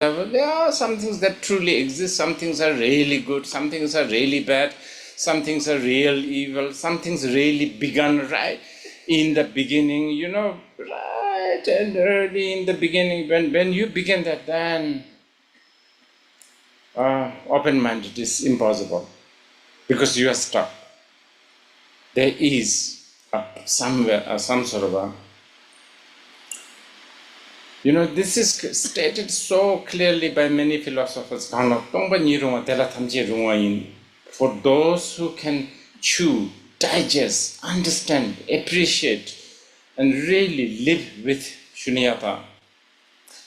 There are some things that truly exist, some things are really good, some things are really bad, some things are real evil, some things really begun right in the beginning, right and early in the beginning. When you begin that, then open-minded is impossible because you are stuck. There is somewhere some sort of a, this is stated so clearly by many philosophers. For those who can chew, digest, understand, appreciate, and really live with shunyata.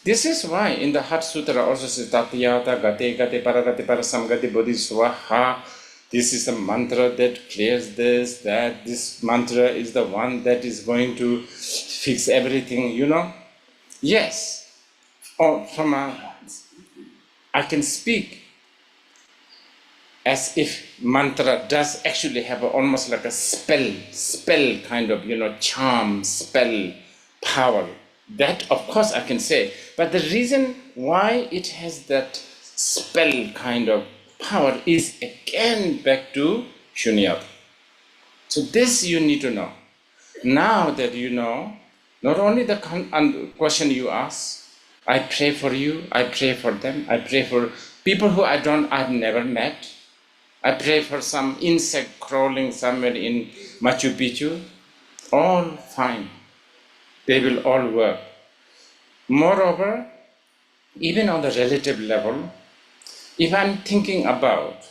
This is why in the Heart Sutra also says Tatyata Gate Gate Paragate Parasamgate Bodhiswaha. This is a mantra that clears this, that this mantra is the one that is going to fix everything, Yes, I can speak as if mantra does actually have almost like a spell kind of, charm, spell, power. That, of course, I can say. But the reason why it has that spell kind of power is again back to shunyata. So this you need to know. Now that you know, not only the question you ask, I pray for you, I pray for them, I pray for people who I've never met. I pray for some insect crawling somewhere in Machu Picchu. All fine. They will all work. Moreover, even on the relative level, if I'm thinking about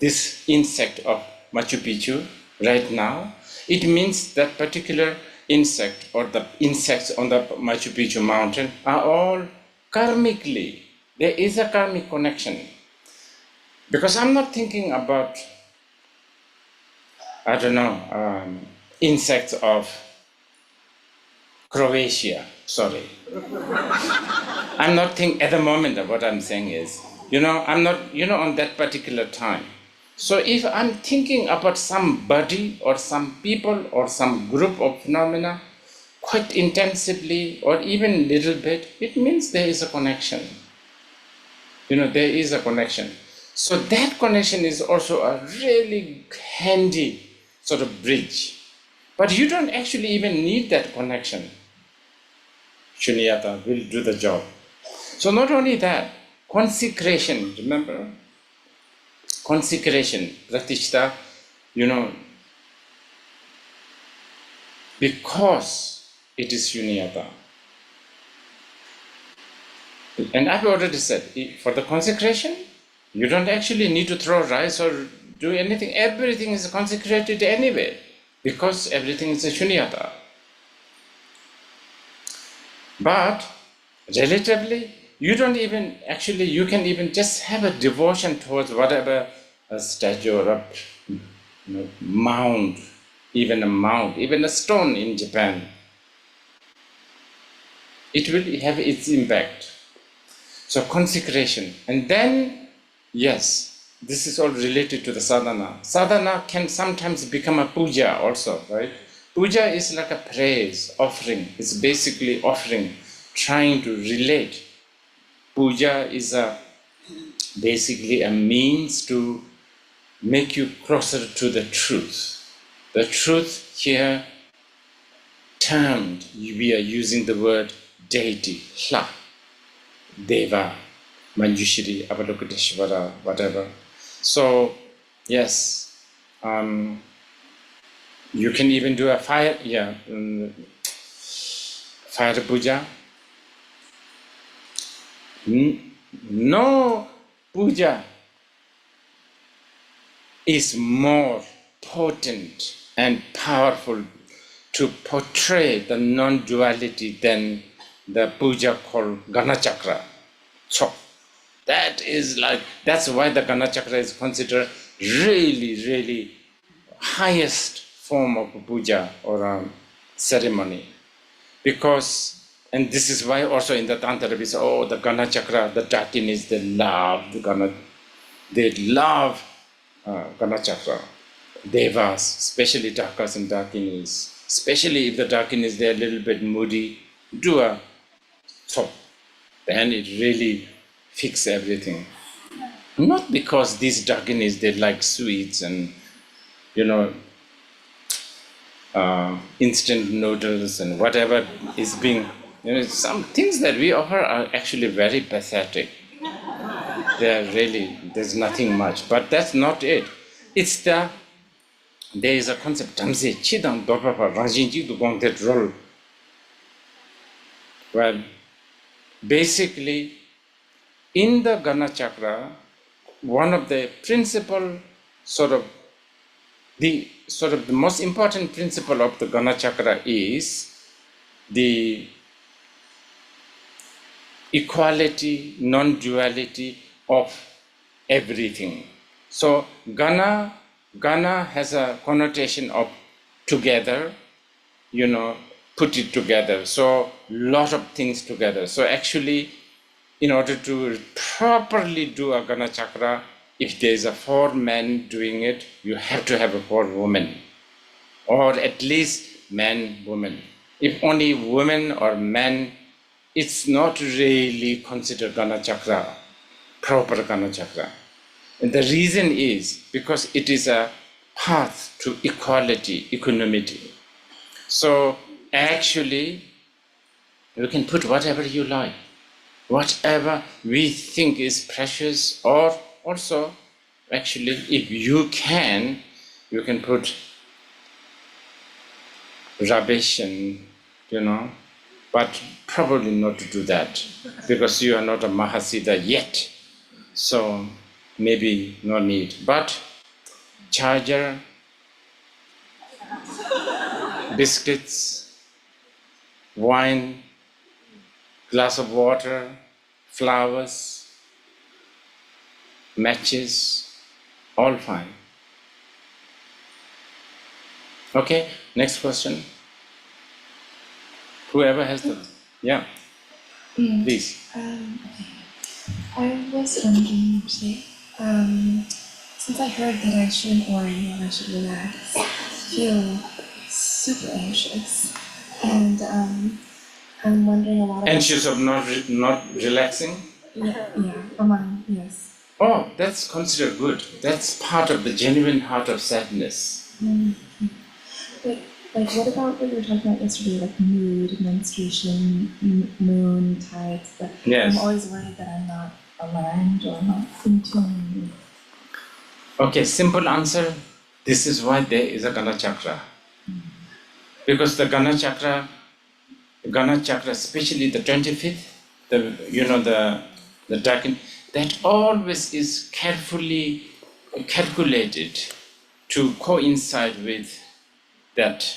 this insect of Machu Picchu right now, it means that particular insect or the insects on the Machu Picchu mountain are all karmically. There is a karmic connection. Because I'm not thinking about, insects of Croatia, sorry. I'm not thinking at the moment of what I'm saying is, I'm not, on that particular time. So if I'm thinking about somebody or some people or some group of phenomena quite intensively or even little bit, it means there is a connection. There is a connection. So that connection is also a really handy sort of bridge. But you don't actually even need that connection. Shunyata will do the job. So not only that, consecration, remember? Consecration, pratishta, because it is shunyata. And I've already said, for the consecration, you don't actually need to throw rice or do anything. Everything is consecrated anyway, because everything is a shunyata. But relatively, you can even just have a devotion towards whatever a statue or a mound, even a stone in Japan. It will have its impact. So consecration. And then, yes, this is all related to the sadhana. Sadhana can sometimes become a puja also, right? Puja is like a praise, offering. It's basically offering, trying to relate. Puja is basically a means to make you closer to the truth. The truth here termed, we are using the word deity, Hla, Deva, Manjushri, Avalokiteshvara, whatever. So, yes, you can even do a fire puja. No puja is more potent and powerful to portray the non-duality than the puja called Ganachakra. So that's why the Ganachakra is considered really, really highest form of puja or ceremony. Because, and this is why also in the Tantra we say, the Ganachakra, the Dakinis, they love Ganachakra. Devas, especially Dakas and Dakinis, especially if the Dakinis, they're a little bit moody, do a top. Then it really fix everything. Not because these Dakinis, they like sweets and, instant noodles and whatever is being, some things that we offer are actually very pathetic. They are really, there's nothing much, but that's not it. It's there is a concept, that role. Well, basically, in the Gana Chakra, one of the principal the most important principle of the Gana Chakra is the equality, non-duality of everything. So Gana has a connotation of together, put it together. So lot of things together. So actually, in order to properly do a Gana Chakra, if there is a 4 men doing it, you have to have a 4 women, or at least man, woman. If only women or men, it's not really considered Gana Chakra, proper Gana Chakra. And the reason is because it is a path to equality, equanimity. So actually, you can put whatever you like, whatever we think is precious, or also, actually, if you can put rubbish and, but probably not to do that, because you are not a Mahasiddha yet. So maybe no need. But charger, biscuits, wine, glass of water, flowers, matches, all fine. Okay, next question. Whoever has the, please. I was wondering, since I heard that I shouldn't worry and I should relax, I feel super anxious, and I'm wondering a lot about... Anxious of not relaxing? Yes. Oh, that's considered good. That's part of the genuine heart of sadness. But what about what you were talking about yesterday, like mood, menstruation, moon, tides? Yes. I'm always worried that I'm not aligned or not in tune. Okay, simple answer. This is why there is a Gana Chakra. Because the Gana Chakra, especially the 25th, the Dakin, that always is carefully calculated to coincide with that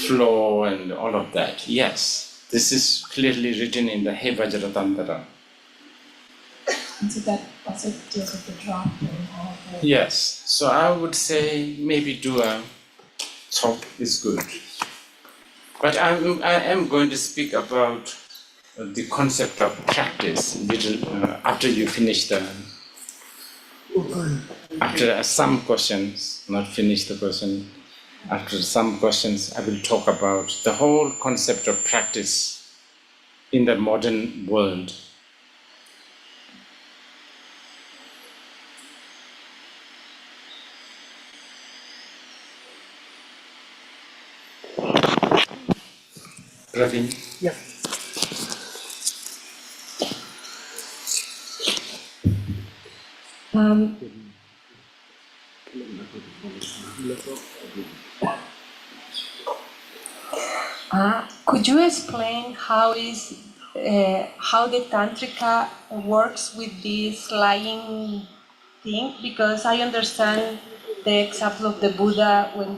flow and all of that. Yes, this is clearly written in the He Vajra Tantra. And so that also deals with the drop and all of that. Yes, so I would say maybe do a talk is good. But I am going to speak about the concept of practice after you finish after some questions, not finish the question. After some questions, I will talk about the whole concept of practice in the modern world. Praveen? Yeah. Could you explain how the Tantrika works with this lying thing? Because I understand the example of the Buddha when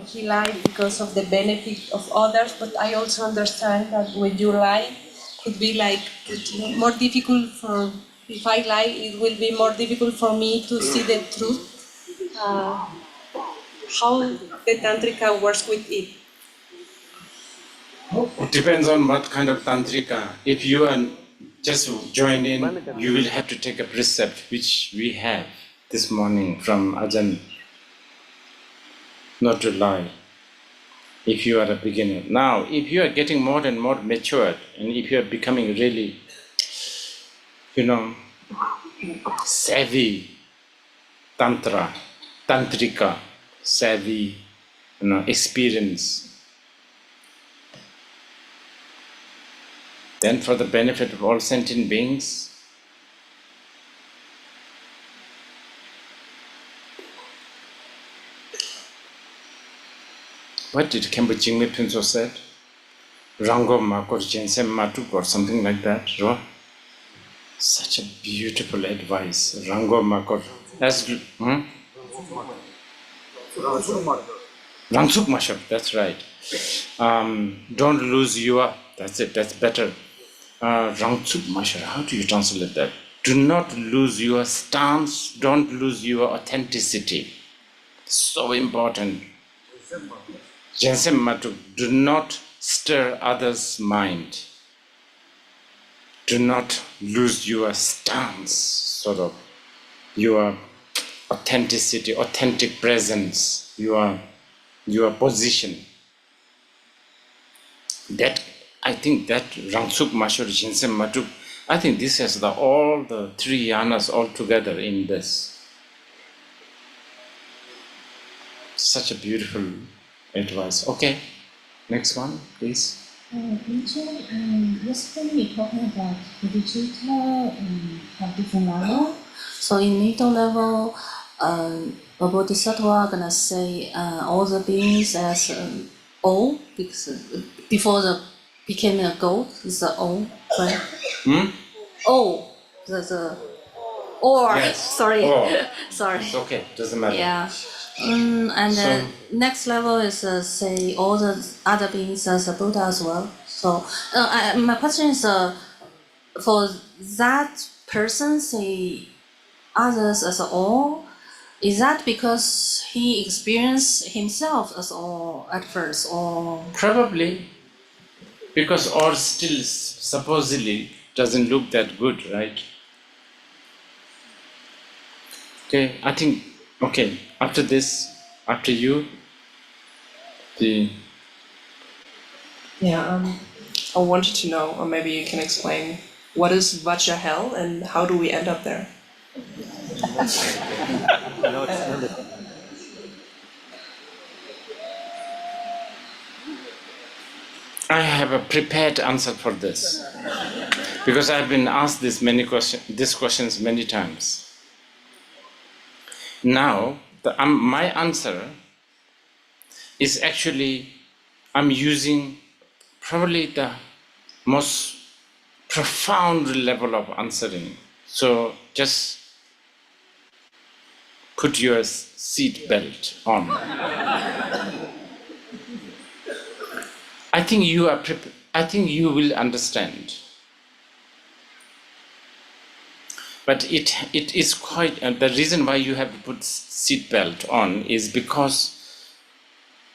he lied because of the benefit of others, but I also understand that when you lie, could be like more difficult for. If I lie, it will be more difficult for me to see the truth. How the Tantrika works with it? It depends on what kind of Tantrika. If you are just joined in, you will have to take a precept, which we have this morning from Ajahn, not to lie, if you are a beginner. Now, if you are getting more and more matured, and if you are becoming really, savvy tantrika, savvy, experience. Then for the benefit of all sentient beings, what did Khenpo Jingme Phunso said? Rango Makor Jensem Matuk or something like that. Such a beautiful advice. Rango Makor. Rangsuk Mashab, that's right. Don't lose your, that's it, that's better. Rangsuk Mashab, how do you translate that? Do not lose your stance, don't lose your authenticity. So important. Jensem Matuk, do not stir others' mind. Do not lose your stance, sort of, your authenticity, authentic presence, your position. That, I think that Rangsuk Mashur Jinsem Matuk, I think this has all the three yanas all together in this. Such a beautiful advice. Okay, next one, please. Yesterday we talking about the digital have different level. So in middle level, a bodhisattva gonna say all the beings as all, because before the became a goat is the all, right? All the or Yes. sorry Or. sorry. It's okay, doesn't matter. Yeah. And the next level is say all the other beings as a Buddha as well. So my question is for that person say others as all, is that because he experienced himself as all at first, or Probably, because or still supposedly doesn't look that good, right? Okay, I think, okay, after this, after you, Yeah, I wanted to know, or maybe you can explain, what is Vajra hell and how do we end up there? I have a prepared answer for this, because I've been asked these questions many times. Now, my answer is actually, I'm using probably the most profound level of answering. So just put your seat belt on. I think you are I think you will understand. But it is quite, the reason why you have to put seat belt on is because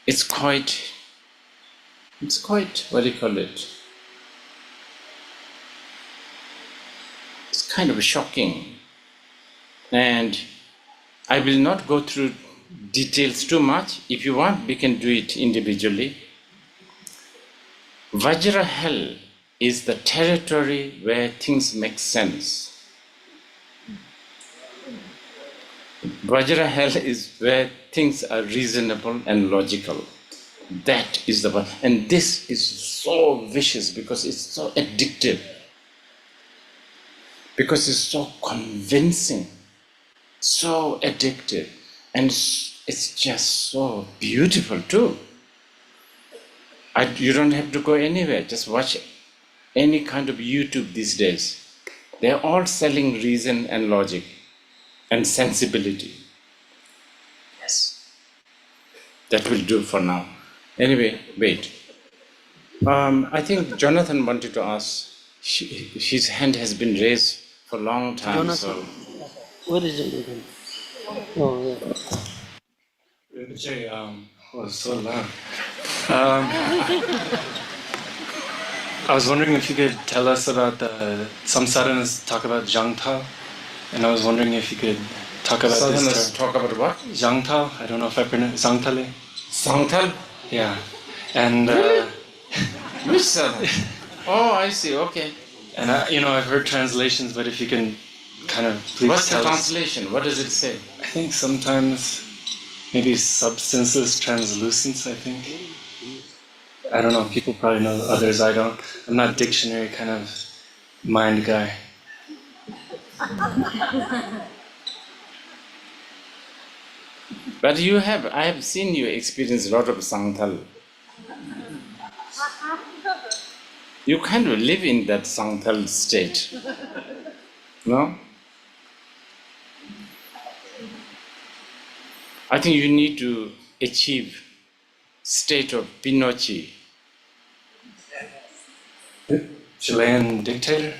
it's quite, what do you call it? It's kind of shocking. And I will not go through details too much. If you want, we can do it individually. Vajra hell is the territory where things make sense. Vajra hell is where things are reasonable and logical. That is the one. And this is so vicious because it's so addictive. Because it's so convincing, so addictive, and it's just so beautiful too. You don't have to go anywhere, just watch any kind of YouTube these days. They're all selling reason and logic and sensibility. Yes. That will do for now. Anyway, wait. I think Jonathan wanted to ask. His hand has been raised for a long time. Jonathan, so. what is it again? Oh, yeah. So loud. I was wondering if you could tell us about some sadhanas talk about Zhangtao, and I was wondering if you could talk about Sadhanas this term. talk about what? Zhangtao, I don't know if I pronounce Zhangtale. Sangtal? Yeah, and Which sadhana? Oh, I see, okay. And I've heard translations, but if you can kind of please What's the tell us. translation? What does it say? I think sometimes maybe substanceless translucence, I think. I don't know, people probably know, others I don't. I'm not dictionary kind of mind guy. But I have seen you experience a lot of Sangtal. You kind of live in that Sangtal state, no? I think you need to achieve state of Pinochet. Chilean dictator?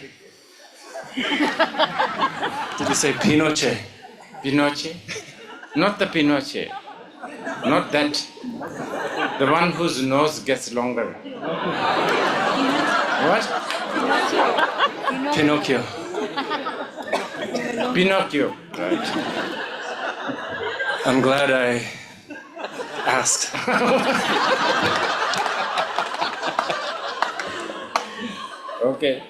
Did you say Pinochet? Pinochet? Not the Pinochet. Not that. The one whose nose gets longer. What? Pinocchio. Pinocchio. Right. I'm glad I asked. Okay.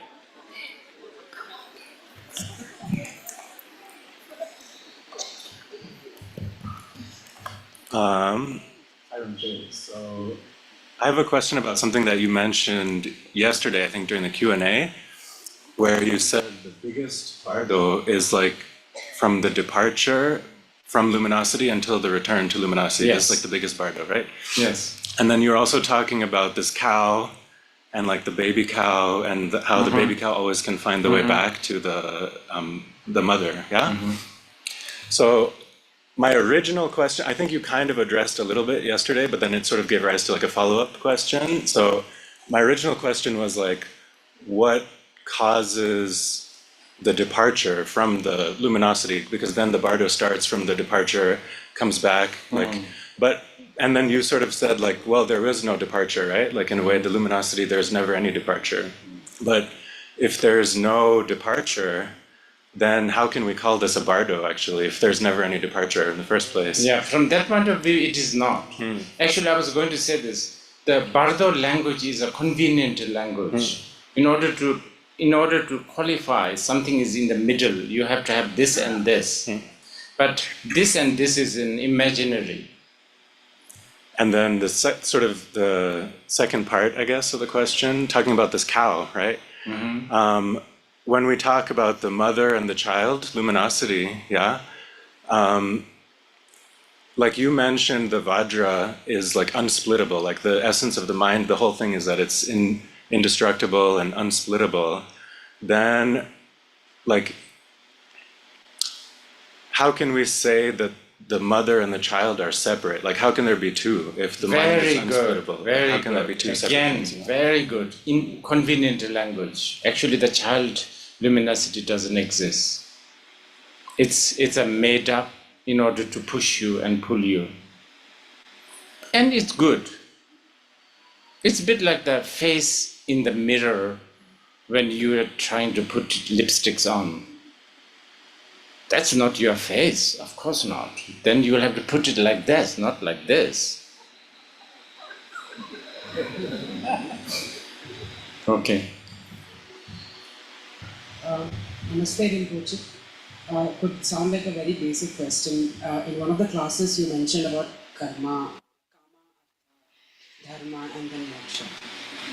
So I have a question about something that you mentioned yesterday, I think during the Q&A, where you said the biggest bardo is like from the departure from luminosity until the return to luminosity. Yes. That's like the biggest bardo, right? Yes. And then you're also talking about this cow and like the baby cow and how the baby cow always can find the way back to the mother, yeah? So my original question, I think you kind of addressed a little bit yesterday, but then it sort of gave rise to like a follow-up question. So my original question was like, what causes the departure from the luminosity? Because then the bardo starts from the departure, comes back, like, and then you sort of said like, well, there is no departure, right? Like in a way, the luminosity, there's never any departure. But if there's no departure, then how can we call this a bardo actually, if there's never any departure in the first place? Yeah, from that point of view, it is not. Actually, I was going to say this. The bardo language is a convenient language. In order to qualify, something is in the middle. You have to have this and this. But this and this is an imaginary. And then the sort of the second part, I guess, of the question, talking about this cow, right? When we talk about the mother and the child, luminosity, yeah, like you mentioned, the Vajra is like unsplittable, like the essence of the mind, the whole thing is that it's indestructible and unsplittable. Then, like, how can we say that the mother and the child are separate? Like, how can there be two if the mind is unsplittable? Very how can good. there be two separate Again, things? very good. In convenient language. Actually, the child luminosity doesn't exist. It's a made up in order to push you and pull you. And it's good. It's a bit like the face in the mirror when you are trying to put lipsticks on. That's not your face, of course not. Then you will have to put it like this, not like this. Okay. Namaste, Rinpoche. Could sound like a very basic question. In one of the classes you mentioned about karma, dharma and then moksha.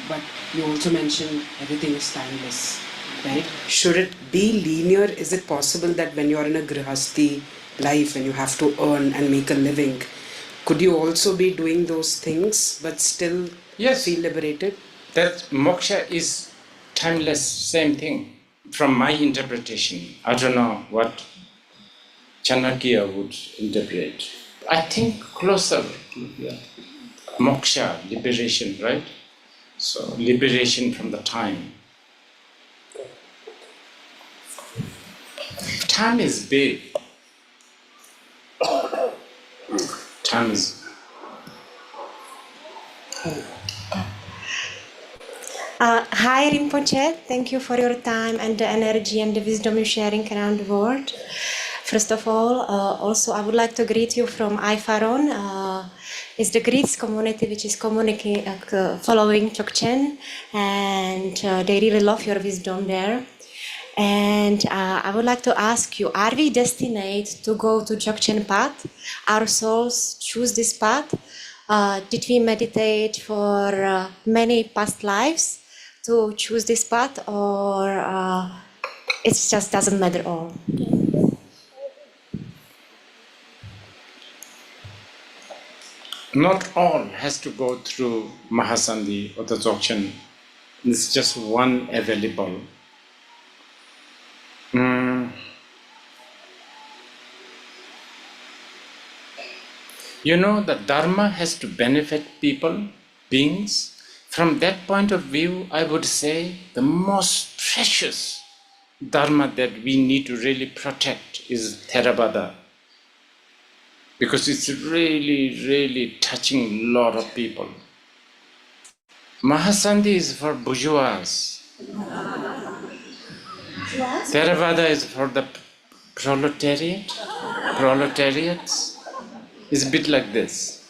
But you also mentioned everything is timeless, right? Should it be linear? Is it possible that when you're in a grihasti life and you have to earn and make a living, could you also be doing those things but still feel liberated? That moksha is timeless, same thing. From my interpretation, I don't know what Chanakya would interpret. I think closer, moksha, liberation, right? So, liberation from the time. Time is big. Time is... Hi Rinpoche, thank you for your time and the energy and the wisdom you're sharing around the world. First of all, also I would like to greet you from Ifaron. is the Greece community, which is following Dzogchen, and they really love your wisdom there. And I would like to ask you, are we destined to go to Dzogchen path? Our souls choose this path? Did we meditate for many past lives to choose this path, or it just doesn't matter all? Not all has to go through Mahasandhi or the Dzogchen. It's just one available. You know, the Dharma has to benefit people, beings. From that point of view, I would say the most precious Dharma that we need to really protect is Theravada. Because it's really, really touching a lot of people. Mahasandhi is for bourgeois. Theravada is for the proletariats. It's a bit like this.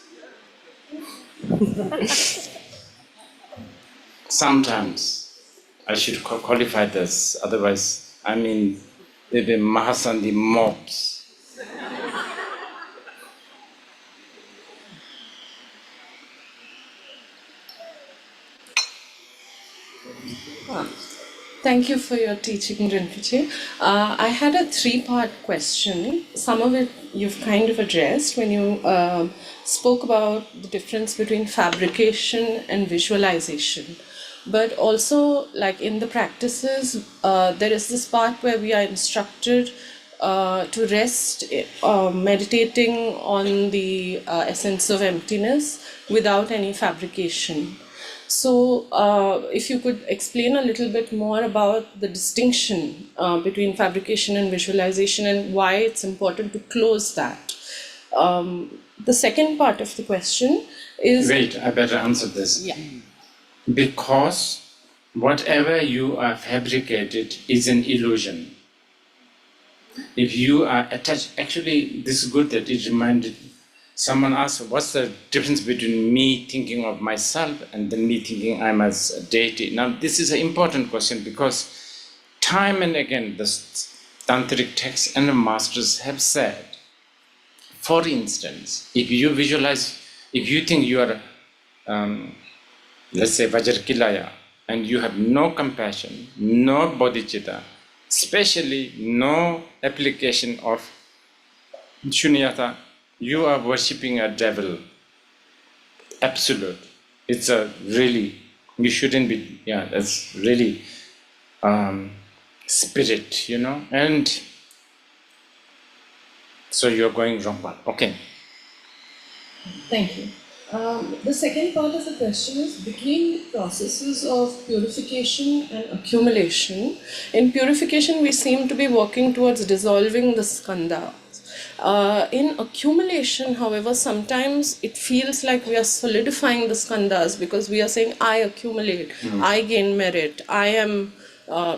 Sometimes I should qualify this, otherwise, I mean, they'll be Mahasandhi mobs. Thank you for your teaching, Rinpoche. I had a three-part question. Some of it you've kind of addressed when you spoke about the difference between fabrication and visualization. But also, like in the practices, there is this part where we are instructed to rest, meditating on the essence of emptiness without any fabrication. So, if you could explain a little bit more about the distinction between fabrication and visualization and why it's important to close that. The second part of the question is... Wait, I better answer this. Yeah. Because whatever you are fabricated is an illusion. If you are attached, actually, this is good that it reminded. Someone asked, what's the difference between me thinking of myself and then me thinking I'm as a deity? Now, this is an important question because time and again, the tantric texts and the masters have said, for instance, if you visualize, if you think you are, let's say, Vajrakilaya, and you have no compassion, no bodhicitta, especially no application of shunyata, you are worshipping a devil. Absolute. It's a really, you shouldn't be, yeah, that's really spirit, you know, and so you're going wrong one. Okay. Thank you. The second part of the question is between processes of purification and accumulation. In purification, we seem to be working towards dissolving the skandha. In accumulation, however, sometimes it feels like we are solidifying the skandhas because we are saying, I accumulate, I gain merit, I am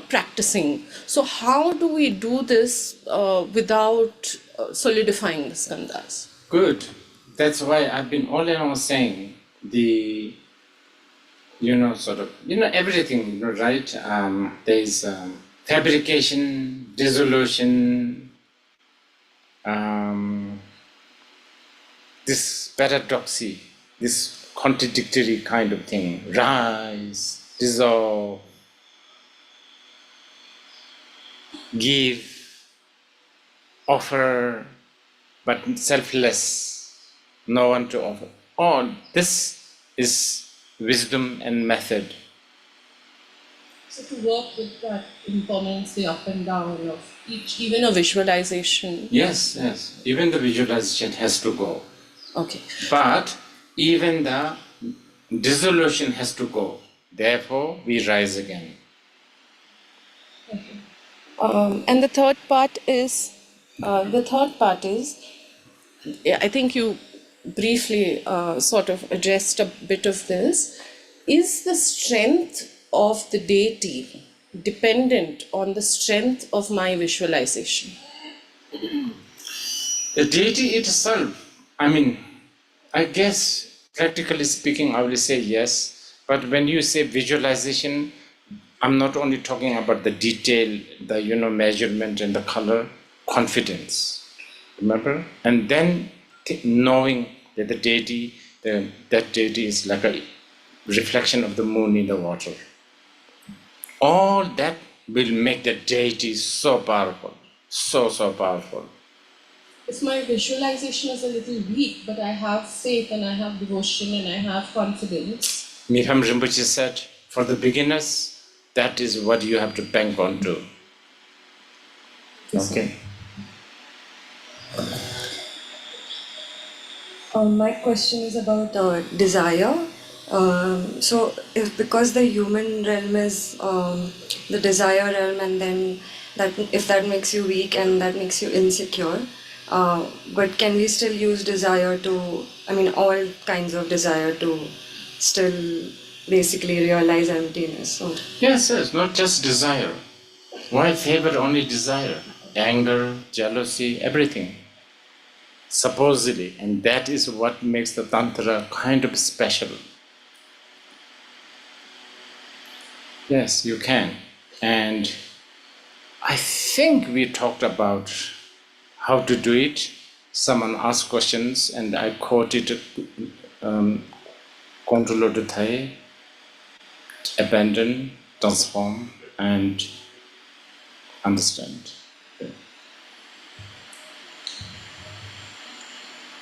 practicing. So how do we do this without solidifying the skandhas? Good. That's why I've been all along saying the, you know, sort of, you know, everything, you know, right? There's fabrication, dissolution, this paradoxy, this contradictory kind of thing, rise, dissolve, give, offer, but selfless, no one to offer. All this is wisdom and method. So to work with that impermanence, the up and down of each, even a visualization. Yes, yes. Even the visualization has to go. Okay. But even the dissolution has to go. Therefore, we rise again. Okay. And the third part is, I think you briefly sort of addressed a bit of this. Is the strength of the deity dependent on the strength of my visualization? The deity itself, I mean, I guess, practically speaking, I will say yes. But when you say visualization, I'm not only talking about the detail, the measurement and the color, confidence. Remember? And then knowing that the deity, that deity is like a reflection of the moon in the water. All that will make the deity so powerful, so powerful. If my visualization is a little weak, but I have faith and I have devotion and I have confidence. Miham Rinpoche said, for the beginners, that is what you have to bank on to. Okay. My question is about desire. So, because the human realm is the desire realm, and then if that makes you weak and that makes you insecure, but can we still use desire to, all kinds of desire to still basically realize emptiness? Or? Yes, not just desire. Why favor only desire? Anger, jealousy, everything. Supposedly, and that is what makes the Tantra kind of special. Yes, you can. And I think we talked about how to do it. Someone asked questions and I quoted Control de Thai, abandon, transform, and understand.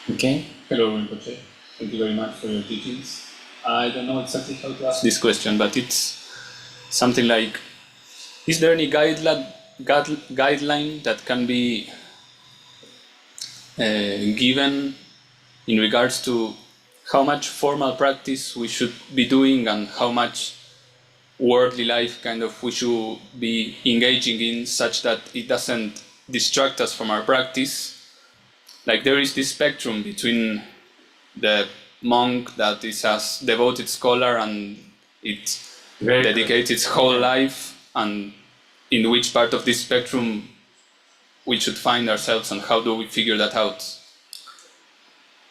Okay? Hello, Rinpoche. Thank you very much for your teachings. I don't know exactly how to ask this question, but it's something like, is there any guideline that can be given in regards to how much formal practice we should be doing and how much worldly life kind of we should be engaging in, such that it doesn't distract us from our practice? Like, there is this spectrum between the monk that is a devoted scholar and it dedicates its whole life, and in which part of this spectrum we should find ourselves, and how do we figure that out?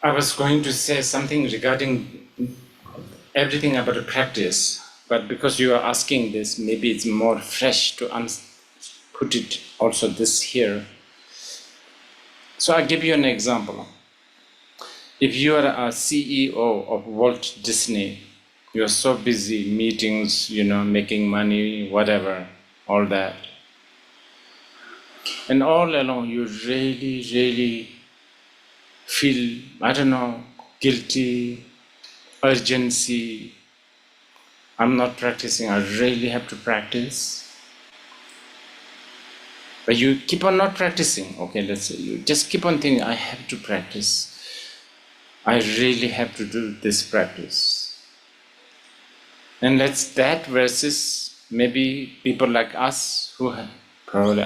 I was going to say something regarding everything about the practice, but because you are asking this, maybe it's more fresh to put it also this here. So I'll give you an example. If you are a CEO of Walt Disney, you're so busy, meetings, making money, whatever, all that. And all along you really, really feel, guilty, urgency. I'm not practicing, I really have to practice. But you keep on not practicing. Okay, let's say you just keep on thinking, I have to practice. I really have to do this practice. And that's that versus maybe people like us who have probably,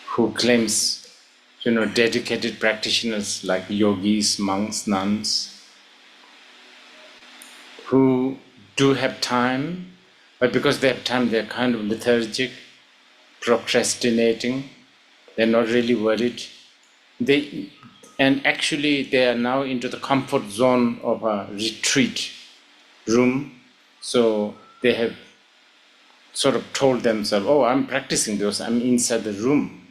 who claims, dedicated practitioners like yogis, monks, nuns, who do have time, but because they have time, they're kind of lethargic, procrastinating, they're not really worried. And actually they are now into the comfort zone of a retreat room, so they have sort of told themselves, oh, I'm practicing this, I'm inside the room.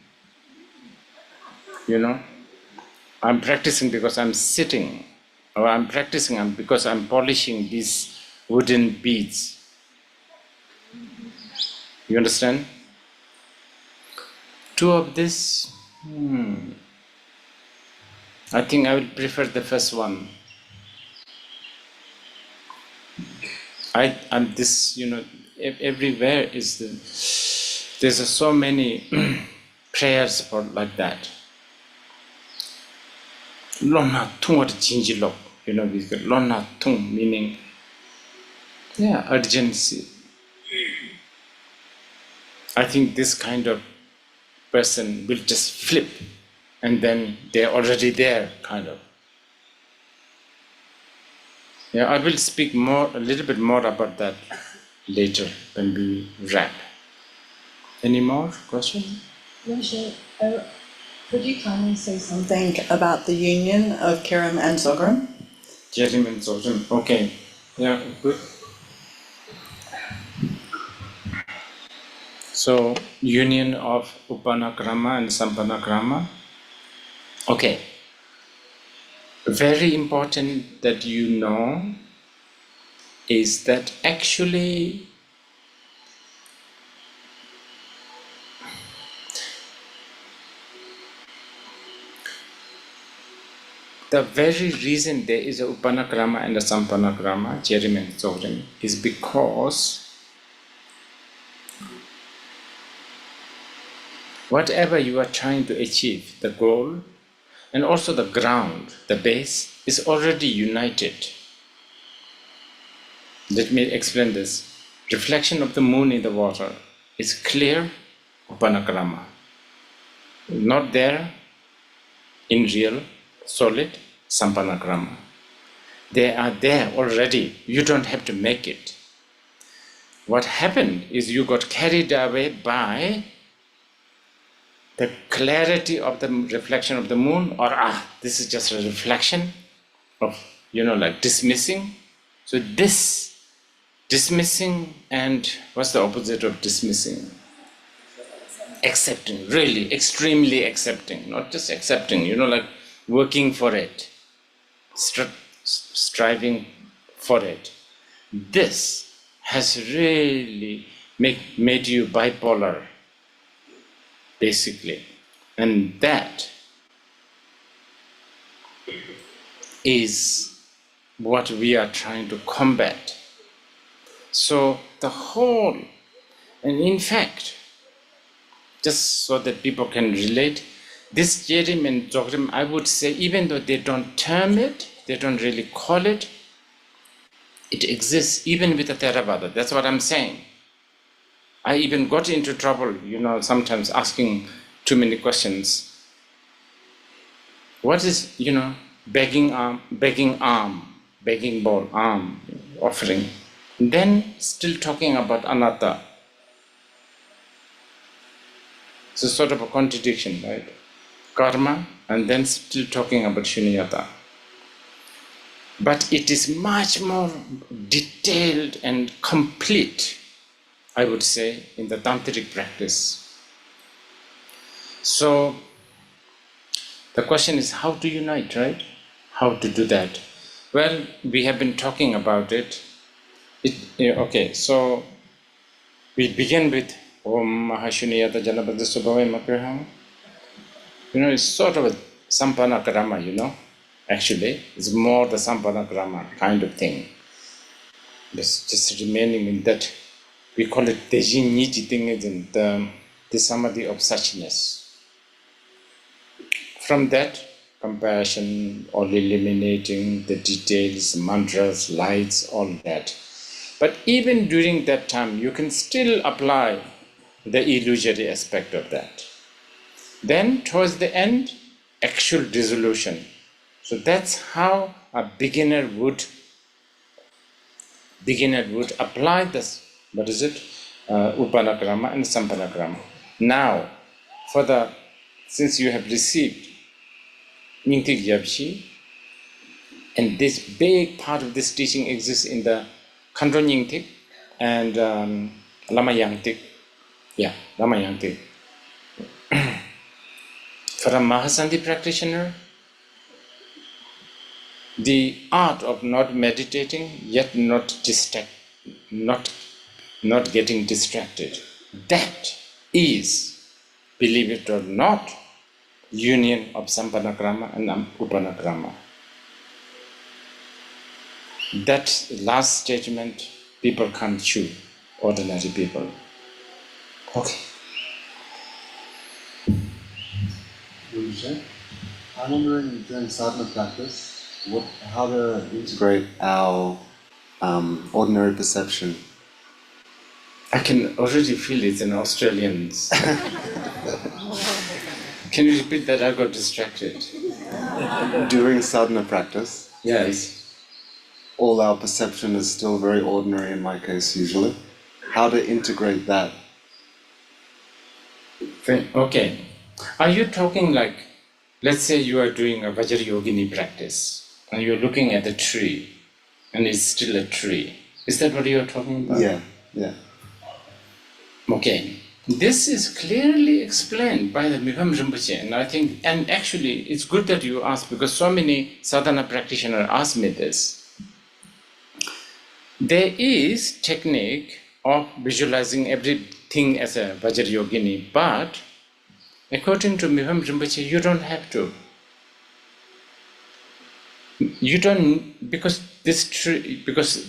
I'm practicing because I'm sitting, or I'm practicing because I'm polishing these wooden beads. You understand? Two of this, I think I will prefer the first one. Everywhere there's so many prayers for like that. Lona tung or jinjilok, we get lona tung, meaning, urgency. I think this kind of person will just flip, and then they're already there, kind of. I will speak a little bit more about that later when we wrap. Any more questions? Yes, Could you kindly say something about the union of Kiram and Zogram? Jerim and Zogram. Okay. Yeah, good. So, union of Upanakrama and Sampanakrama. Okay. Very important that you know is that actually the very reason there is a Upanakrama and a Sampanakrama, Jerim and Zorim, is because whatever you are trying to achieve, the goal, and also the ground, the base, is already united. Let me explain this. Reflection of the moon in the water is clear Upanakrama. Not there in real, solid Sampanakrama. They are there already. You don't have to make it. What happened is you got carried away by the clarity of the reflection of the moon, or this is just a reflection of, like dismissing. So this dismissing, and what's the opposite of dismissing? Accepting, really, extremely accepting, not just accepting, like working for it, striving for it. This has really made you bipolar, basically. And that is what we are trying to combat. So the whole, and in fact, just so that people can relate, this Jerim and Zogram, I would say, even though they don't term it, they don't really call it, it exists even with the Theravada. That's what I'm saying. I even got into trouble, sometimes asking too many questions. What is, begging bowl, offering? Then still talking about anatta. It's a sort of a contradiction, right? Karma, and then still talking about shunyata. But it is much more detailed and complete, I would say, in the tantric practice. So the question is how to unite, right? How to do that? Well, we have been talking about it. Okay, so we begin with Om Mahashuniyata Janabadha Subhavai Makraham. It's sort of a Sampanakrama, actually. It's more the Sampanakrama kind of thing. It's just remaining in that. We call it Tejin Niji thing, isn't the samadhi of suchness. From that, compassion, all eliminating the details, mantras, lights, all that. But even during that time, you can still apply the illusory aspect of that. Then, towards the end, actual dissolution. So that's how a beginner would apply this. What is it? Upanakrama and Sampanakrama. Now, since you have received Nyingtik Gyabshi, and this big part of this teaching exists in the Khandro Nyingtik and Lama Yangtik. Yeah, Lama Yangtik. For a Mahasandhi practitioner, the art of not meditating, yet not getting distracted, that is, believe it or not, union of Sampanakrama and Upanakrama. That last statement, people can't chew, ordinary people. Okay. I'm wondering during sadhana practice, how to integrate our ordinary perception. I can already feel it in Australians. Can you repeat that? I got distracted. During sadhana practice, yes, all our perception is still very ordinary in my case usually. How to integrate that? Okay. Are you talking like, let's say you are doing a Vajrayogini practice and you're looking at a tree and it's still a tree. Is that what you're talking about? Yeah. Okay. This is clearly explained by the Miham Rinpoche, and I think, and actually it's good that you asked because so many sadhana practitioners ask me this. There is technique of visualizing everything as a Vajrayogini, but according to Miham Rinpoche, you don't have to. You don't, because this tree, because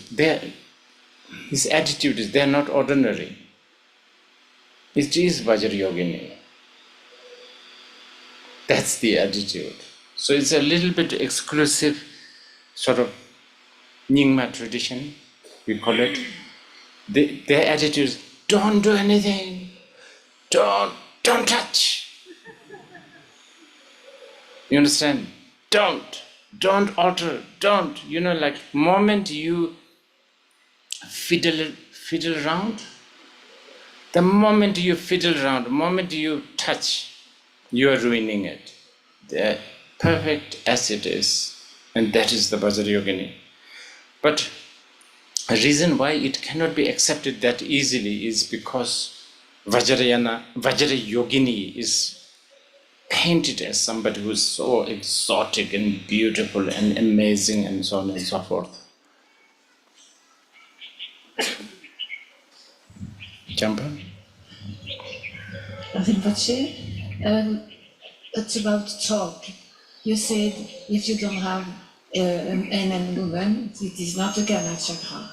his attitude is they're not ordinary. It is Vajrayogini. That's the attitude. So it's a little bit exclusive sort of Nyingma tradition, we call it. Their attitude is, don't do anything, don't touch. You understand? Don't alter, don't. Like moment you fiddle around, the moment you fiddle around, the moment you touch, you are ruining it. They're perfect as it is, and that is the Vajrayogini. But a reason why it cannot be accepted that easily is because Vajrayogini is painted as somebody who is so exotic and beautiful and amazing and so on and so forth. Champa? Rinpoche, it's about talk. You said if you don't have an and woman, it is not a Gana chakra.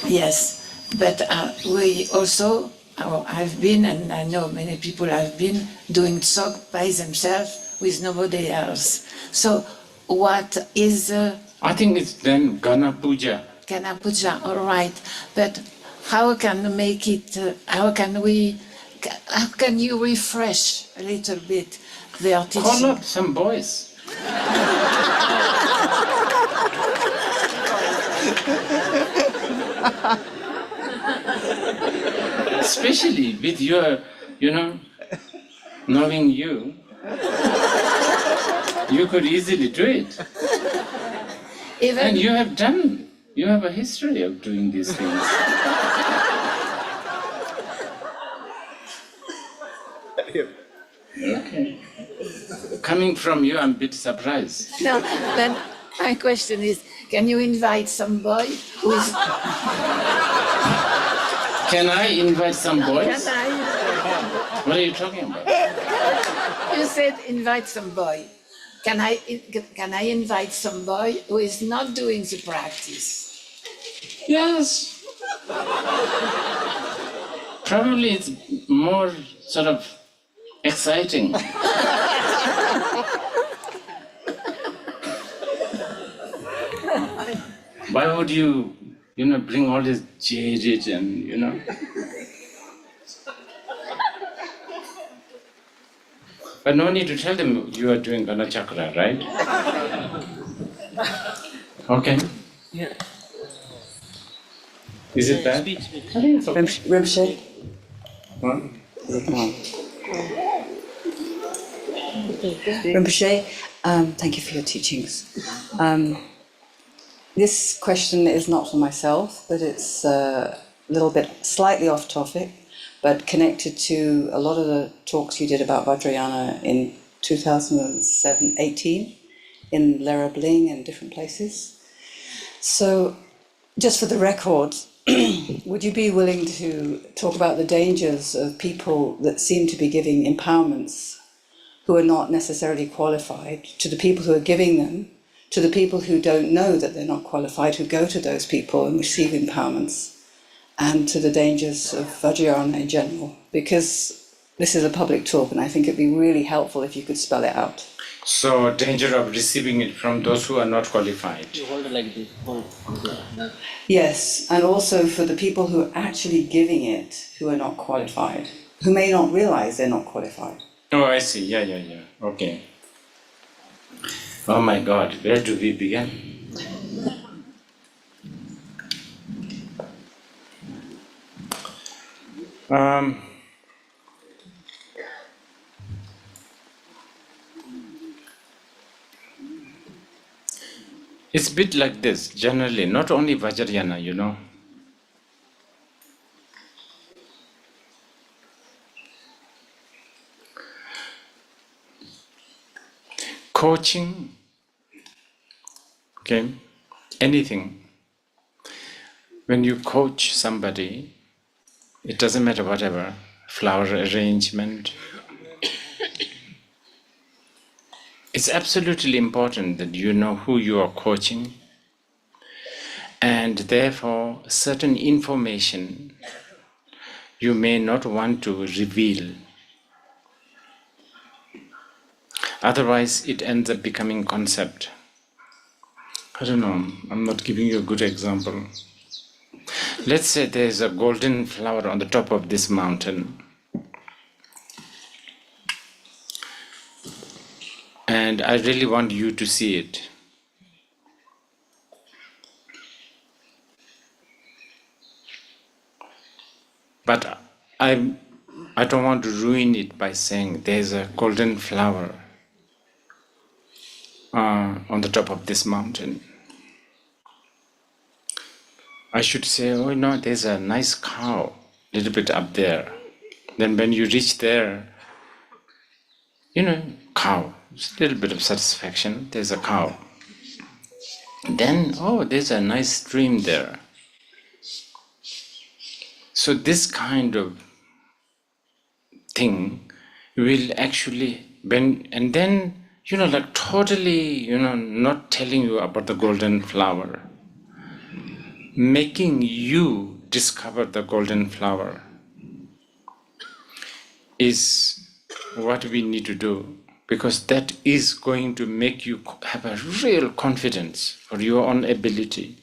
Yes, but we also, I've been, and I know many people have been, doing tsok by themselves with nobody else. So what is... I think it's then Gana Puja. Gana Puja, all right. But how can we make it, how can you refresh a little bit their teaching? Call up some boys. Especially with your, knowing you could easily do it. And you have a history of doing these things. Okay. Coming from you, I'm a bit surprised. No, then my question is, can you invite some boy who is... Can I invite some boys? Can I? What are you talking about? You said invite some boy. Can I invite some boy who is not doing the practice? Yes. Probably it's more sort of exciting. Why would you, bring all this jaded and, But no need to tell them you are doing Gana Chakra, right? Okay. Yeah. Is it bad? Speak. I think it's okay. Rinpoche? Huh? Rinpoche, thank you for your teachings. This question is not for myself, but it's a little bit slightly off topic, but connected to a lot of the talks you did about Vajrayana in 2018 in Lera Bling and different places. So, just for the record, would you be willing to talk about the dangers of people that seem to be giving empowerments who are not necessarily qualified, to the people who are giving them, to the people who don't know that they're not qualified, who go to those people and receive empowerments, and to the dangers of Vajrayana in general? Because this is a public talk and I think it'd be really helpful if you could spell it out. So, danger of receiving it from those who are not qualified. You hold it like this. Yes, and also for the people who are actually giving it, who are not qualified, who may not realize they're not qualified. Oh, I see. Yeah. Okay. Oh my God, where do we begin? It's a bit like this, generally, not only Vajrayana, Coaching, okay, anything. When you coach somebody, it doesn't matter whatever, flower arrangement. It's absolutely important that you know who you are coaching, and therefore certain information you may not want to reveal. Otherwise, it ends up becoming concept. I don't know, I'm not giving you a good example. Let's say there's a golden flower on the top of this mountain. And I really want you to see it. But I don't want to ruin it by saying there's a golden flower on the top of this mountain. I should say, oh no, there's a nice cow a little bit up there. Then when you reach there, cow, it's a little bit of satisfaction, there's a cow. Then, oh, there's a nice stream there. So this kind of thing will actually, and then, like totally, not telling you about the golden flower, making you discover the golden flower is what we need to do, because that is going to make you have a real confidence for your own ability.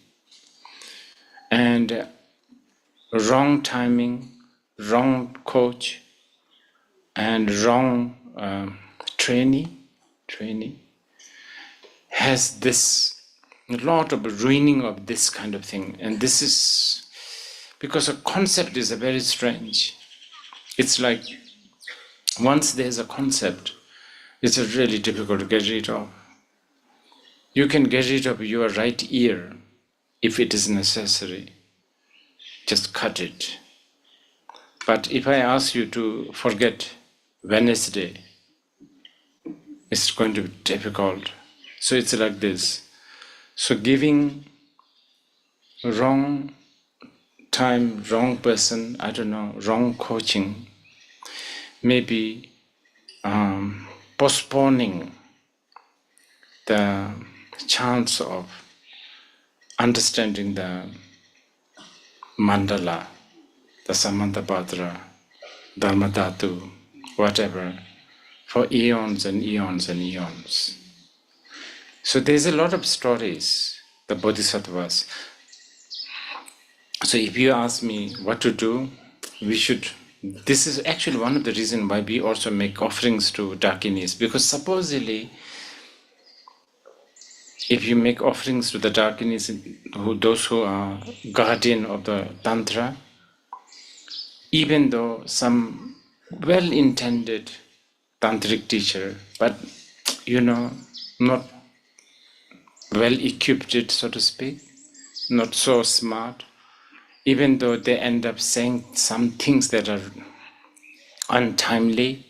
And wrong timing, wrong coach, and wrong trainee has this lot of ruining of this kind of thing. And this is because a concept is a very strange. It's like once there's a concept, it's really difficult to get rid of. You can get rid of your right ear if it is necessary. Just cut it. But if I ask you to forget Wednesday, it's going to be difficult. So it's like this. So giving wrong time, wrong person, I don't know, wrong coaching, maybe postponing the chance of understanding the mandala, the Samantabhadra, Dharmadhatu, whatever, for eons and eons and eons. So there's a lot of stories, the Bodhisattvas. So if you ask me what to do, this is actually one of the reasons why we also make offerings to Dakinis, because supposedly, if you make offerings to the Dakinis, those who are guardian of the Tantra, even though some well-intended tantric teacher, but not well-equipped, so to speak, not so smart, even though they end up saying some things that are untimely,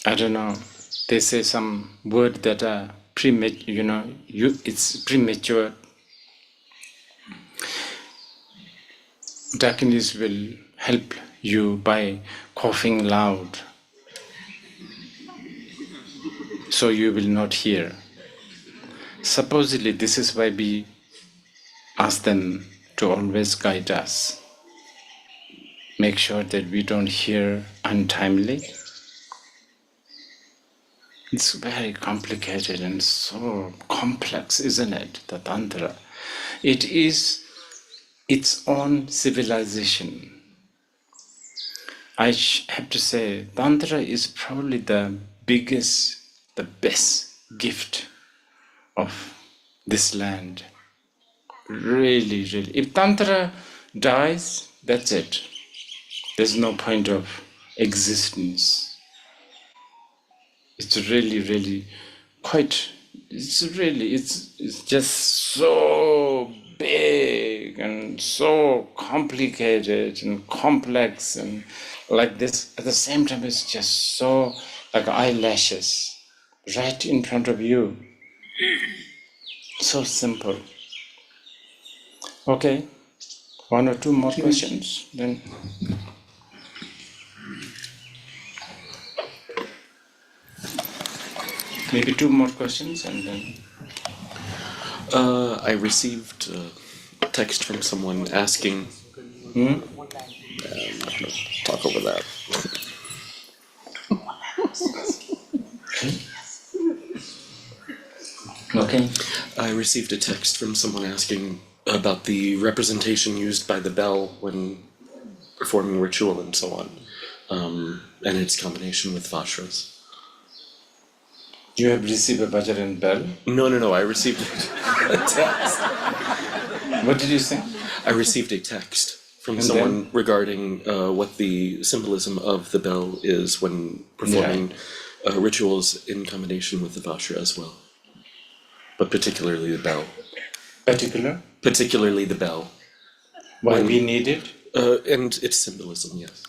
I don't know, they say some word that are premature, it's premature. Dakinis will help you by coughing loud, so you will not hear. Supposedly, this is why we ask them to always guide us. Make sure that we don't hear untimely. It's very complicated and so complex, isn't it, the Tantra? It is its own civilization. I have to say, Tantra is probably the biggest, the best gift of this land. Really, really. If Tantra dies, that's it. There's no point of existence. It's really, really quite, it's just so big and so complicated and complex and like this. At the same time, it's just so like eyelashes right in front of you. So simple. Okay, one or two more questions, then. Maybe two more questions and then. I received a text from someone asking. I'm gonna talk over that. Okay. I received a text from someone asking about the representation used by the bell when performing ritual and so on, and its combination with vajras. You have received a vajra and bell? No, I received a text. What did you say? I received a text from And someone then? regarding what the symbolism of the bell is when performing rituals in combination with the vajra as well. But particularly the bell. Particularly the bell. Why we need it? And its symbolism, yes.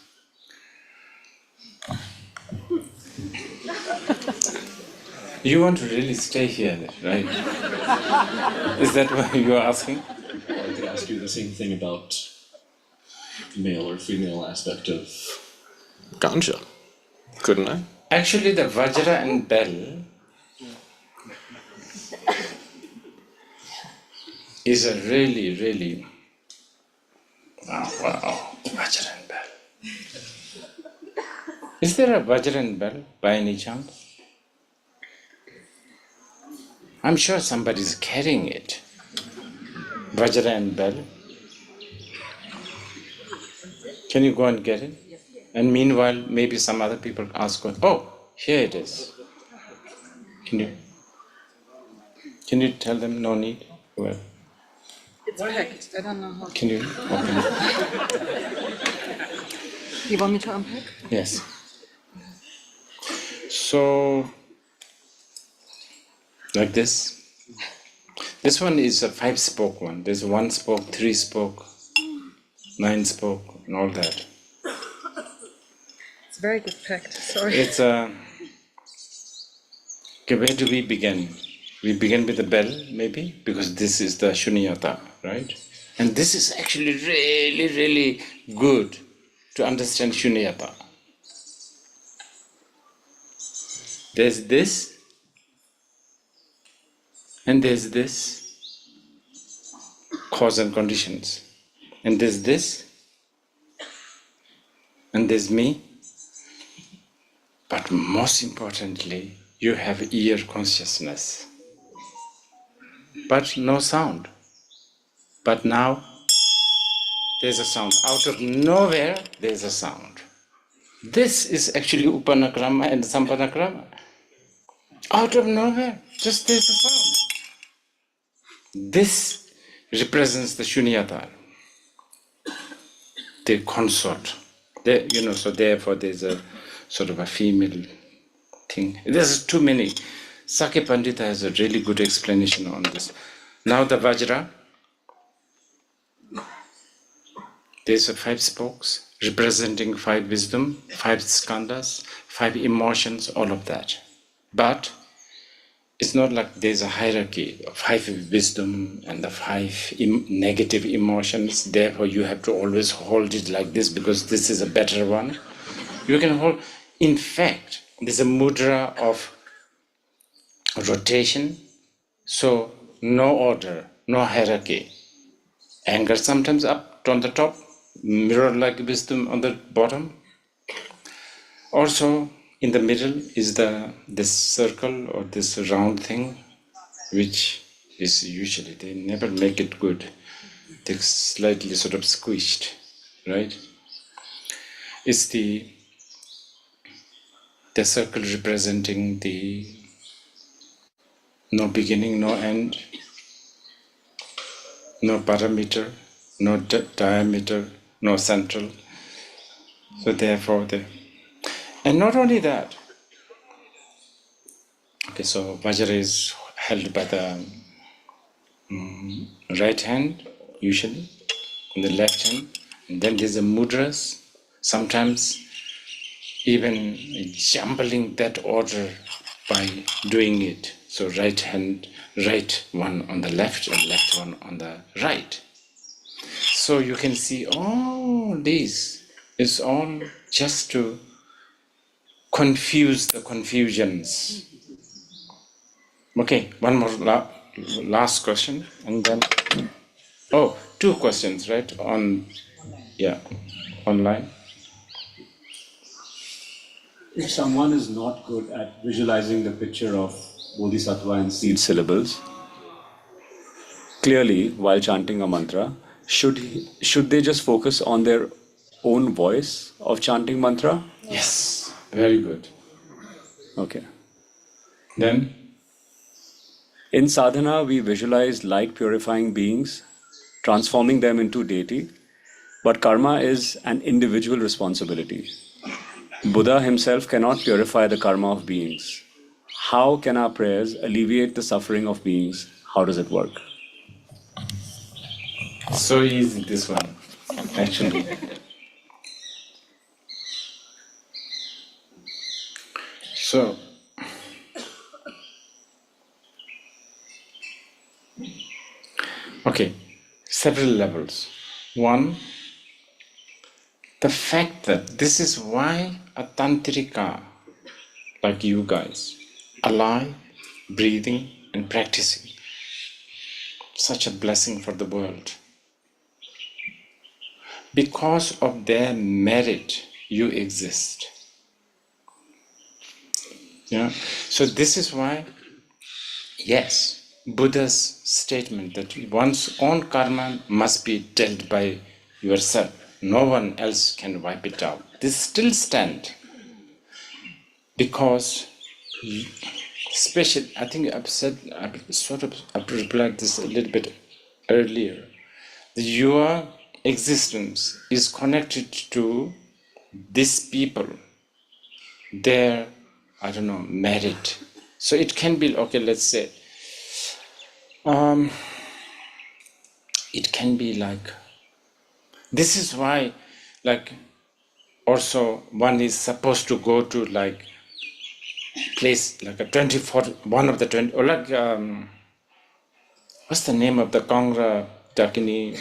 You want to really stay here, right? Is that what you are asking? I could ask you the same thing about male or female aspect of ganja, couldn't I? Actually, the vajra and bell is a really, really wow, vajra and bell. Is there a vajra and bell by any chance? I'm sure somebody's carrying it. Vajra and bell. Can you go and get it? And meanwhile, maybe some other people ask, oh, here it is. Can you tell them no need? Well, it's packed. I don't know how. can you open it? You want me to unpack? Yes. So, like this. This one is a 5-spoke one. There's 1 spoke, 3 spoke, 9 spoke, and all that. It's very good packed. Sorry. It's a. Okay, where do we begin? We begin with the bell, maybe, because this is the Shunyata, right? And this is actually really, really good to understand Shunyata. There's this, and there's this, cause and conditions. And there's this, and there's me. But most importantly, you have ear consciousness. But no sound. But now, there's a sound. Out of nowhere, there's a sound. This is actually Upanakrama and Sampanakrama. Out of nowhere, just there's a sound. This represents the Shunyata, the consort. So therefore there's a sort of a female thing. There's too many. Sakya Pandita has a really good explanation on this. Now the Vajra, there's 5 spokes representing 5 wisdom, 5 skandhas, 5 emotions, all of that. But it's not like there's a hierarchy of 5 wisdom and the 5 negative emotions. Therefore, you have to always hold it like this because this is a better one. You can hold. In fact, there's a mudra of rotation. So no order, no hierarchy. Anger sometimes up on the top, mirror-like wisdom on the bottom. Also, in the middle is this circle or this round thing, which is usually, they never make it good. They're slightly sort of squished, right? It's the circle representing the no beginning, no end, no parameter, no diameter, no central. So therefore, and not only that. Okay, so Vajra is held by the right hand, usually, and the left hand. And then there's a mudras, sometimes even jumbling that order by doing it. So right hand, right one on the left and left one on the right. So you can see all this is all just to confuse the confusions. Okay, one more last question, and then two questions, right? Online. If someone is not good at visualizing the picture of Bodhisattva and seed syllables, clearly while chanting a mantra, should they just focus on their own voice of chanting mantra? Yes, very good. Okay. Then? In sadhana, we visualize light purifying beings, transforming them into deity, but karma is an individual responsibility. Buddha himself cannot purify the karma of beings. How can our prayers alleviate the suffering of beings? How does it work? So easy, this one, actually. So, okay, several levels. One, the fact that this is why a tantrika like you guys, alive, breathing and practicing, such a blessing for the world. Because of their merit, you exist. Yeah. So this is why, yes, Buddha's statement that one's own karma must be dealt by yourself. No one else can wipe it out. This still stands. Because, especially, I think I've replied this a little bit earlier. Your existence is connected to these people, their, merit. So it can be, okay, let's say, it can be like, this is why, like, also one is supposed to go to like place like a 24, one of the 20, or like, what's the name of the Kangra Dakini,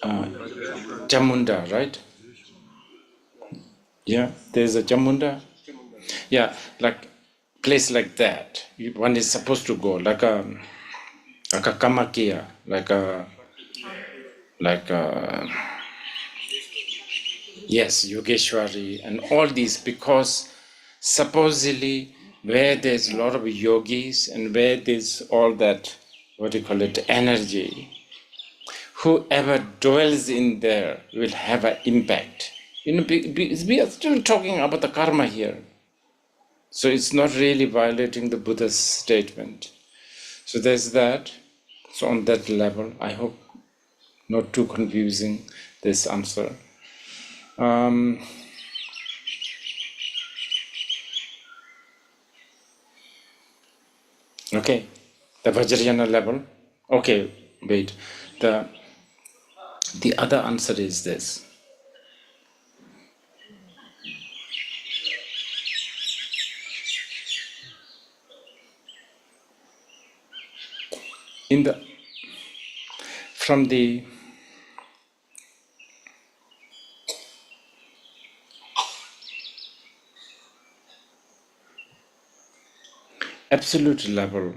Jamunda, right? Yeah, there's a Jamunda. Yeah, like place like that. One is supposed to go like a Kamakia, yes, Yogeshwari and all these, because supposedly where there's a lot of yogis and where there's all that, energy, whoever dwells in there will have an impact. We are still talking about the karma here. So it's not really violating the Buddha's statement. So there's that. So on that level, I hope not too confusing this answer. Okay, the Vajrayana level. Okay, wait. The other answer is this. From the absolute level,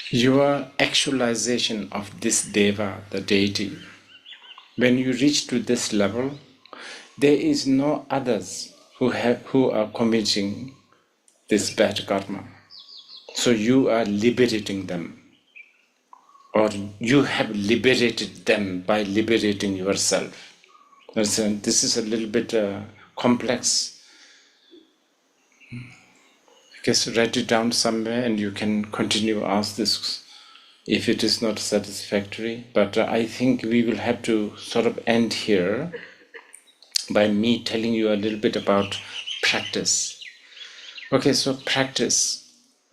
your actualization of this deva, the deity, when you reach to this level, there is no others who are committing this bad karma. So you are liberating them, or you have liberated them by liberating yourself. This is a little bit complex. I guess write it down somewhere and you can continue ask this if it is not satisfactory. But I think we will have to sort of end here by me telling you a little bit about practice. Okay, so practice.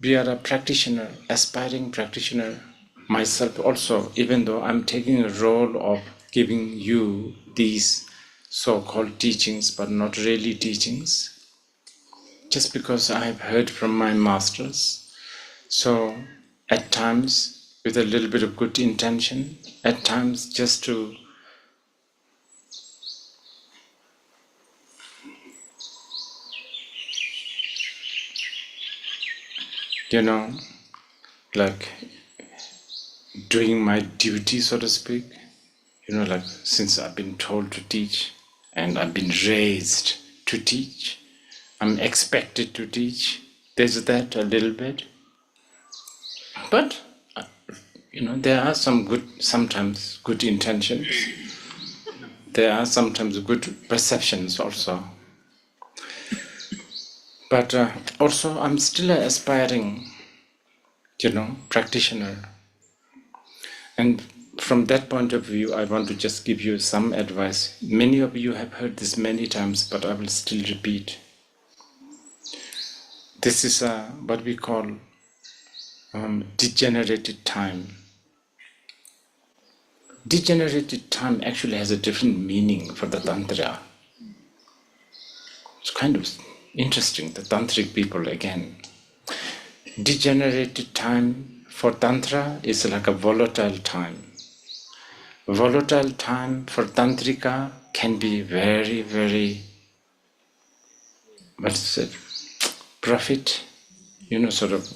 We are a practitioner, aspiring practitioner. Myself also, even though I'm taking a role of giving you these so-called teachings, but not really teachings, just because I've heard from my masters. So at times with a little bit of good intention, at times just to like doing my duty, so to speak, like since I've been told to teach and I've been raised to teach, I'm expected to teach. There's that a little bit. But, there are sometimes good intentions. There are sometimes good perceptions also. But also I'm still an aspiring, practitioner. And from that point of view, I want to just give you some advice. Many of you have heard this many times, but I will still repeat. This is what we call degenerated time. Degenerated time actually has a different meaning for the Tantra. It's kind of interesting, the Tantric people again. Degenerated time for Tantra is like a volatile time. Volatile time for Tantrika can be very, very, profit, sort of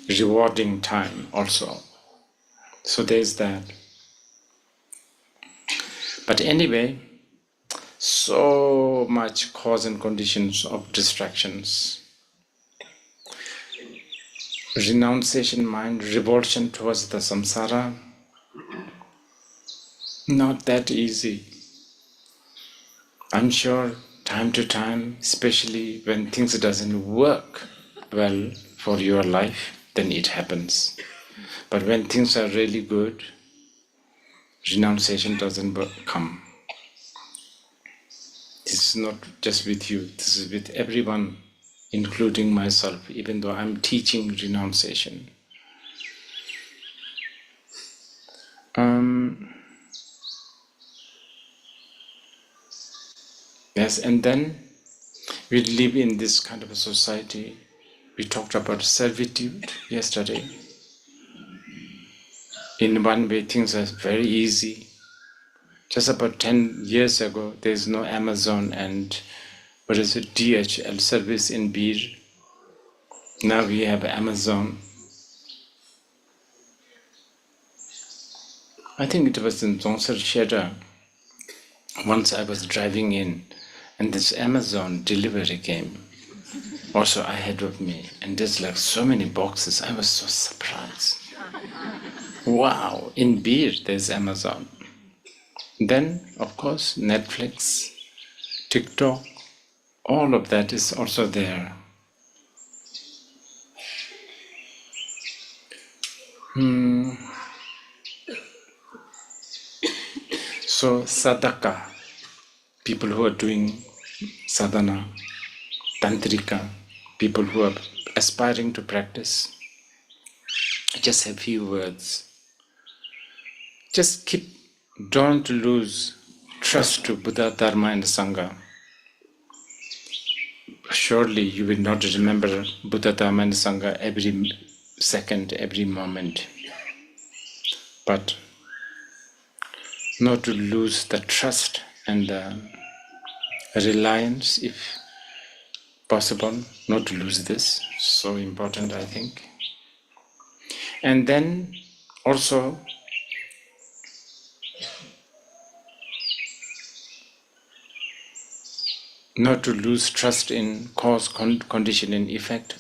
rewarding time also. So there's that. But anyway, so much cause and conditions of distractions. Renunciation mind, revulsion towards the samsara, not that easy. I'm sure time to time, especially when things doesn't work well for your life, then it happens. But when things are really good, renunciation doesn't come. This is not just with you, this is with everyone, including myself, even though I'm teaching renunciation. Yes, and then we live in this kind of a society. We talked about servitude yesterday. In one way, things are very easy. Just about 10 years ago, there's no Amazon and DHL service in Bir. Now we have Amazon. I think it was in Zongsar. Once I was driving in, and this Amazon delivery came also ahead of me, and there's like so many boxes. I was so surprised. Wow, in Bir there's Amazon. Then, of course, Netflix, TikTok, all of that is also there. So sadhaka, people who are doing sadhana, tantrika, people who are aspiring to practice, just a few words. Just don't lose trust to Buddha, Dharma and Sangha. Surely you will not remember Buddha, Dharma and Sangha every second, every moment. But not to lose the trust and the reliance, if possible, not to lose this. So important, I think. And then also not to lose trust in cause, condition and effect,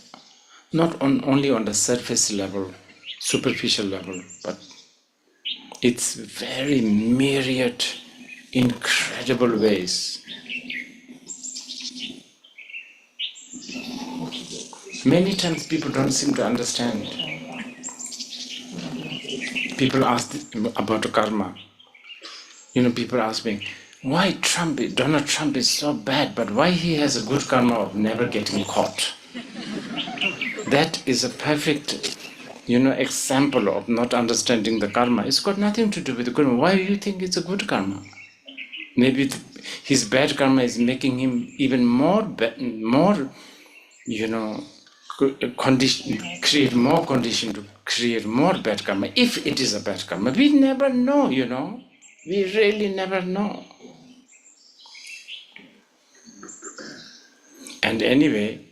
not only on the surface level, superficial level, but it's very myriad, incredible ways. Many times people don't seem to understand. people ask about karma. People ask me, why Donald Trump is so bad, but why he has a good karma of never getting caught? That is a perfect, example of not understanding the karma. It's got nothing to do with the karma. Why do you think it's a good karma? Maybe his bad karma is making him even more, create more condition to create more bad karma, if it is a bad karma. We never know, We really never know. And anyway,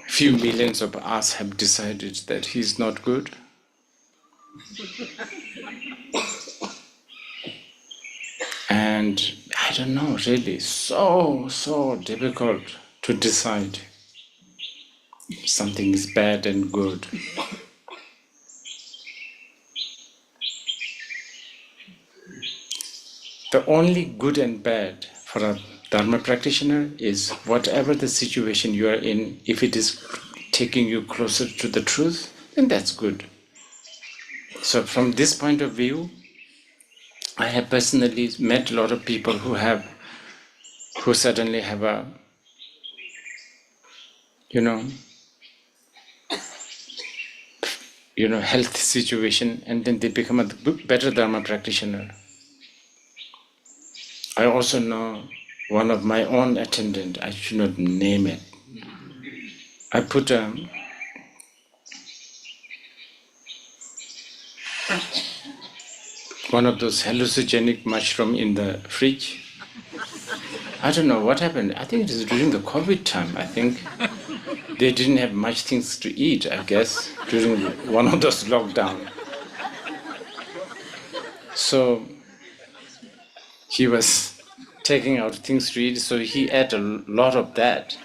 few millions of us have decided that he's not good. And I don't know, really, so difficult to decide if something is bad and good. The only good and bad for a Dharma practitioner is whatever the situation you are in, if it is taking you closer to the truth, then that's good. So from this point of view, I have personally met a lot of people who suddenly have a, health situation, and then they become a better Dharma practitioner. I also know one of my own attendant, I should not name it. I put one of those hallucinogenic mushroom in the fridge. I don't know what happened. I think it is during the COVID time. I think they didn't have much things to eat, I guess, during one of those lockdowns. So he was taking out things to eat, so he ate a lot of that.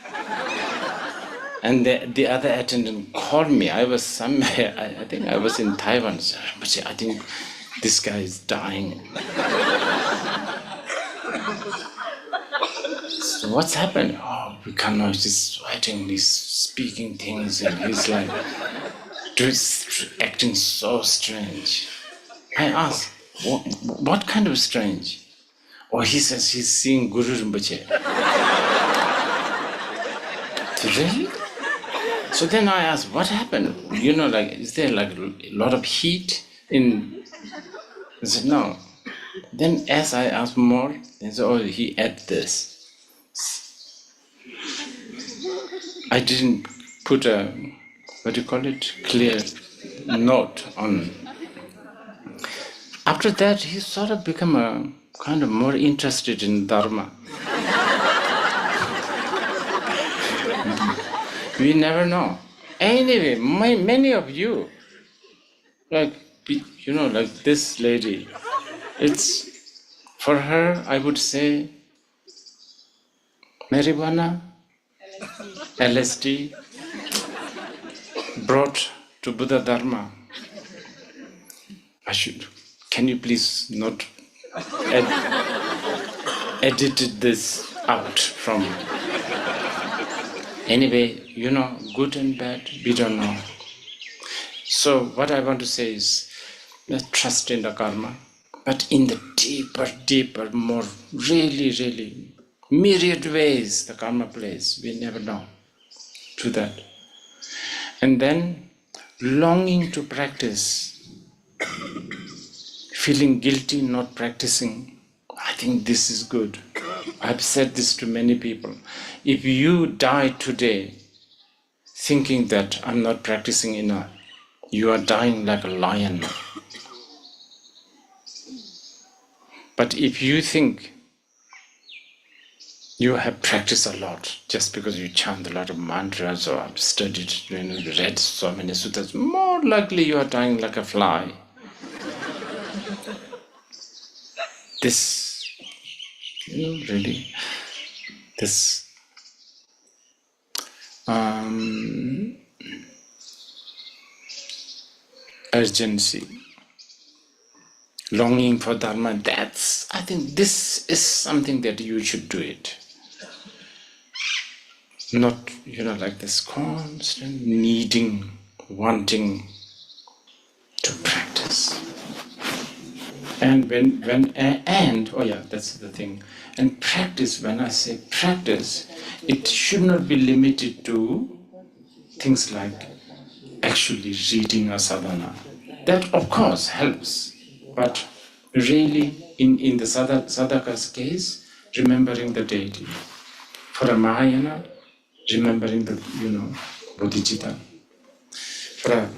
And the other attendant called me. I was somewhere, I think I was in Taiwan. So I think this guy is dying. So what's happened? Oh, we cannot, he's sweating, he's speaking things, and he's like, acting so strange. I asked, what kind of strange? Oh, he says he's seeing Guru Rinpoche. Really? So then I asked, what happened? Is there like a lot of heat in? He said, no. Then as I asked more, they said, oh, he ate this. I didn't put a, clear note on. After that, he sort of became a kind of more interested in Dharma. We never know. Anyway, many of you, like this lady, it's, for her, I would say, marijuana, LSD, brought to Buddha Dharma. Can you please not edit this out from? Anyway, good and bad, we don't know. So what I want to say is, let's trust in the karma, but in the deeper, more really myriad ways the karma plays, we never know. To that. And then longing to practice, feeling guilty not practicing, I think this is good. I've said this to many people. If you die today thinking that I'm not practicing enough, you are dying like a lion. But if you think you have practiced a lot, just because you chant a lot of mantras or have studied, read so many sutras, more likely you are dying like a fly. This, really, this urgency, longing for Dharma, I think this is something that you should do it. Not, like this constant needing, wanting, to practice. And that's the thing. And practice, when I say practice, it should not be limited to things like actually reading a sadhana. That of course helps, but really in the sadhaka's case, remembering the deity. For a Mahayana, remembering the, bodhicitta. For a,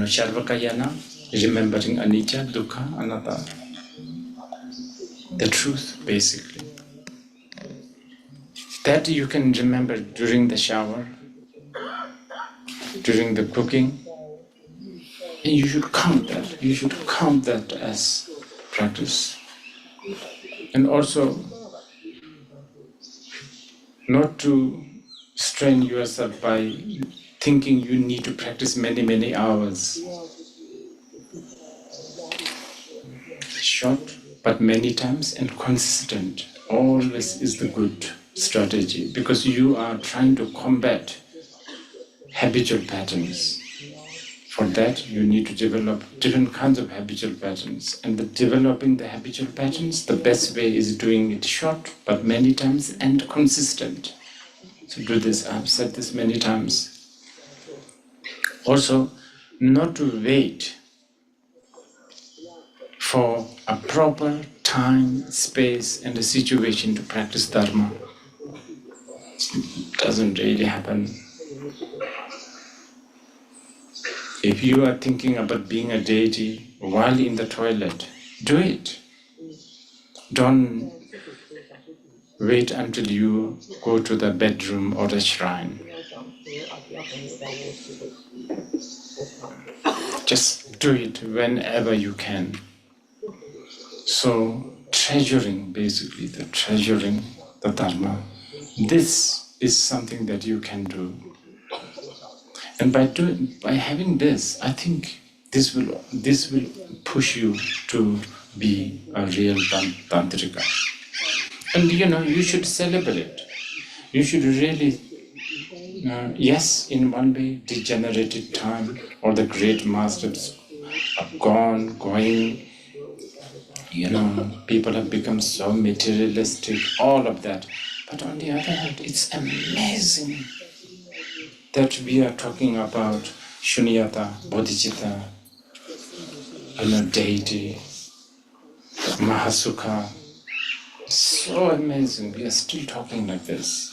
Sharvakayana, remembering anicca, dukkha, anatta. The truth, basically. That you can remember during the shower, during the cooking. And you should count that. You should count that as practice. And also, not to strain yourself by thinking you need to practice many hours. Short, but many times and consistent always is the good strategy, because you are trying to combat habitual patterns. For that, you need to develop different kinds of habitual patterns. And developing the habitual patterns, the best way is doing it short, but many times and consistent. So do this, I've said this many times. Also, not to wait for a proper time, space, and a situation to practice Dharma. It doesn't really happen. If you are thinking about being a deity while in the toilet, do it. Don't wait until you go to the bedroom or the shrine. Just do it whenever you can. So treasuring the Dharma, this is something that you can do. And by having this, I think this will push you to be a real Tantrika. And you should celebrate. You should really, yes, in one way, degenerated time, or the great masters are going, people have become so materialistic, all of that. But on the other hand, it's amazing that we are talking about Shunyata, Bodhicitta, deity, Mahasukha. So amazing, we are still talking like this.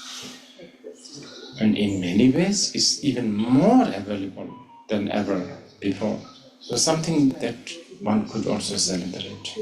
And in many ways, it's even more available than ever before. So something that one could also celebrate.